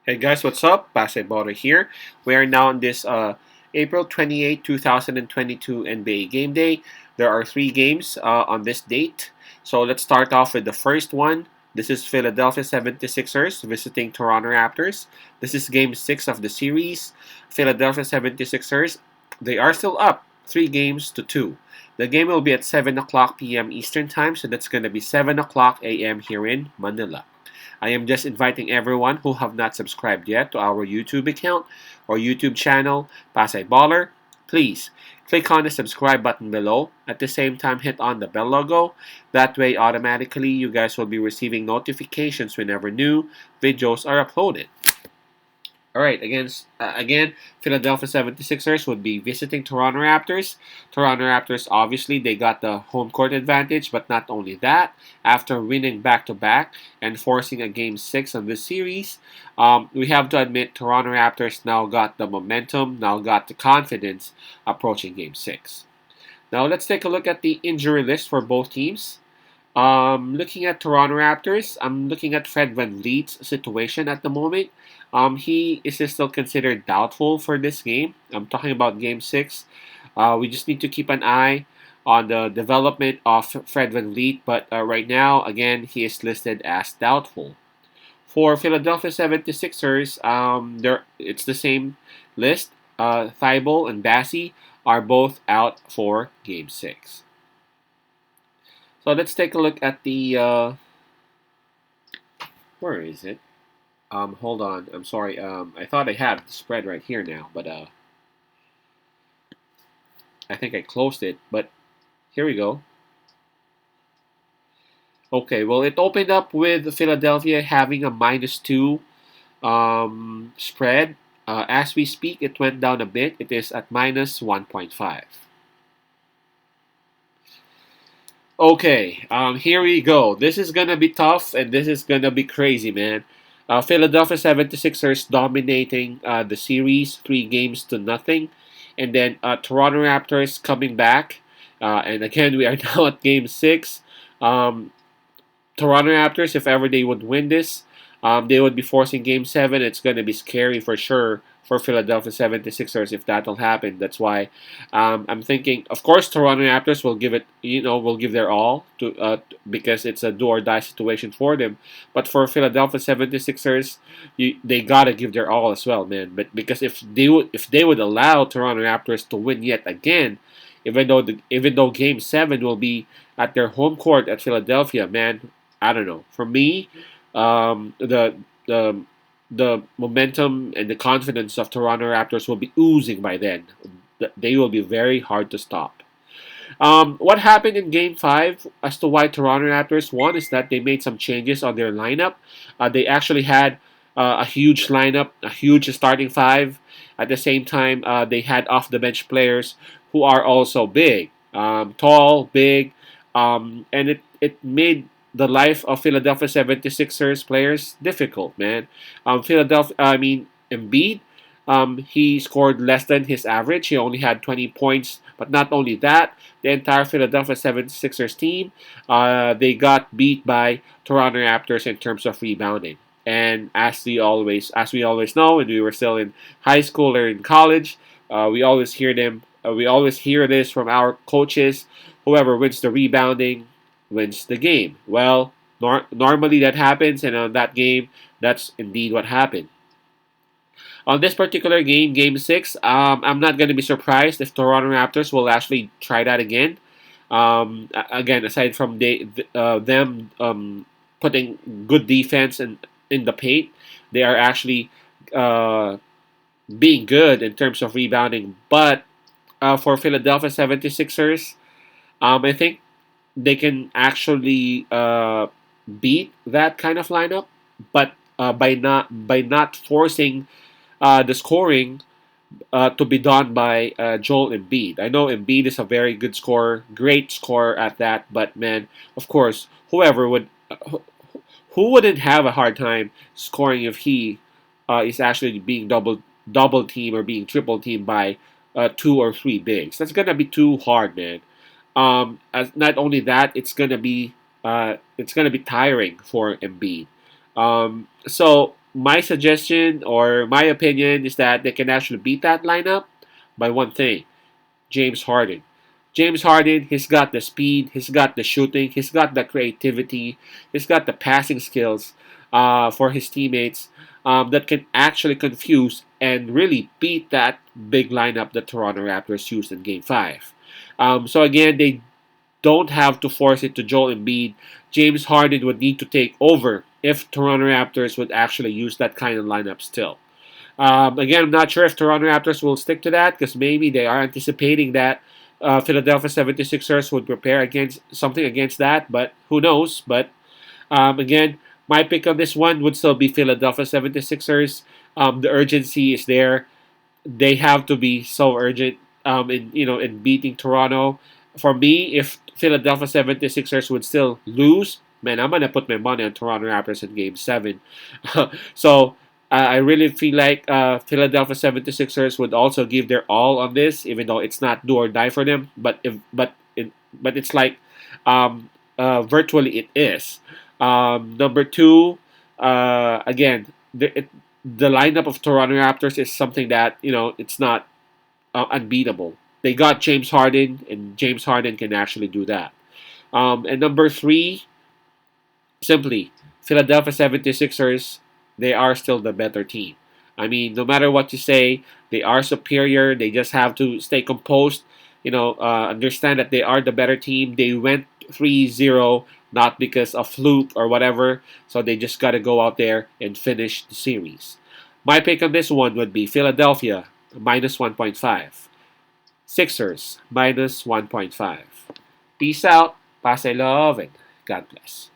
Hey guys, what's up? Basketball here. We are now on this April 28, 2022 NBA Game Day. There are three games on this date. So let's start off with the first one. This is Philadelphia 76ers visiting Toronto Raptors. This is game 6 of the series. Philadelphia 76ers, they are still up 3 games to 2. The game will be at 7 o'clock p.m. Eastern Time, so that's going to be 7 o'clock a.m. here in Manila. I am just inviting everyone who have not subscribed yet to our YouTube account or YouTube channel, Pasay Baller. Please click on the subscribe button below. At the same time, hit on the bell logo. That way, automatically, you guys will be receiving notifications whenever new videos are uploaded. All right, again, Philadelphia 76ers would be visiting Toronto Raptors. Toronto Raptors, obviously, they got the home court advantage, but not only that, after winning back-to-back and forcing a Game 6 of this series, we have to admit Toronto Raptors now got the momentum, now got the confidence approaching Game 6. Now, let's take a look at the injury list for both teams. Looking at Toronto Raptors, I'm looking at Fred VanVleet's situation at the moment. He is still considered doubtful for this game. I'm talking about Game 6. We just need to keep an eye on the development of Fred VanVleet, but right now, again, he is listed as doubtful. For Philadelphia 76ers, it's the same list. Thibault and Bassie are both out for Game 6. So let's take a look at the, where is it? Hold on. I'm sorry. I thought I had the spread right here now, but I think I closed it. But here we go. Okay, well, it opened up with Philadelphia having a -2 spread. As we speak, it went down a bit. It is at -1.5. Okay, here we go. This is gonna be tough, and this is gonna be crazy, man. Philadelphia 76ers dominating the series 3 games to nothing. And then Toronto Raptors coming back. And again, we are now at game 6. Toronto Raptors, if ever they would win this, they would be forcing game 7. It's going to be scary for sure for Philadelphia 76ers if that'll happen. That's why I'm thinking, of course, Toronto Raptors will give it, will give their all to because it's a do or die situation for them. But for Philadelphia 76ers, they gotta give their all as well, man. But because if they would allow Toronto Raptors to win yet again, even though Game 7 will be at their home court at Philadelphia, man, I don't know. For me, the the momentum and the confidence of Toronto Raptors will be oozing by then. They will be very hard to stop. What happened in Game 5 as to why Toronto Raptors won is that they made some changes on their lineup. They actually had a huge lineup, a huge starting 5. At the same time, they had off the bench players who are also big, tall, big, and it made the life of Philadelphia 76ers players difficult, man. Embiid, he scored less than his average. He only had 20 points. But not only that, the entire Philadelphia 76ers team, they got beat by Toronto Raptors in terms of rebounding. And as we always know, when we were still in high school or in college, we always hear them. We always hear this from our coaches. Whoever wins the rebounding wins the game. Well, normally that happens, and on that game, that's indeed what happened. On this particular game, Game 6, I'm not going to be surprised if Toronto Raptors will actually try that again. Again, aside from them putting good defense in the paint, they are actually being good in terms of rebounding. But for Philadelphia 76ers, I think they can actually beat that kind of lineup, but by not forcing the scoring to be done by Joel Embiid. I know Embiid is a very good scorer, great scorer at that. But man, of course, who wouldn't have a hard time scoring if he is actually being double team or being triple teamed by 2 or 3 bigs? That's gonna be too hard, man. As not only that, it's gonna be tiring for Embiid. So my suggestion or my opinion is that they can actually beat that lineup by one thing: James Harden. James Harden, he's got the speed, he's got the shooting, he's got the creativity, he's got the passing skills for his teammates that can actually confuse and really beat that big lineup that Toronto Raptors used in Game 5. So again, they don't have to force it to Joel Embiid. James Harden would need to take over if Toronto Raptors would actually use that kind of lineup still. Again, I'm not sure if Toronto Raptors will stick to that because maybe they are anticipating that Philadelphia 76ers would prepare against something against that, but who knows? But again, my pick on this one would still be Philadelphia 76ers. The urgency is there. They have to be so urgent in beating Toronto. For me, if Philadelphia 76ers would still lose, man, I'm gonna put my money on Toronto Raptors in Game 7. So I really feel like Philadelphia 76ers would also give their all on this, even though it's not do or die for them. But it's like virtually it is. Number two, again, the lineup of Toronto Raptors is something that it's not unbeatable. They got James Harden, and James Harden can actually do that. And number three, simply, Philadelphia 76ers, they are still the better team. I mean, no matter what you say, they are superior. They just have to stay composed, understand that they are the better team. They went 3-0 not because of fluke or whatever. So they just got to go out there and finish the series. My pick on this one would be Philadelphia minus 1.5. Sixers minus 1.5. Peace out. Pass I love and God bless.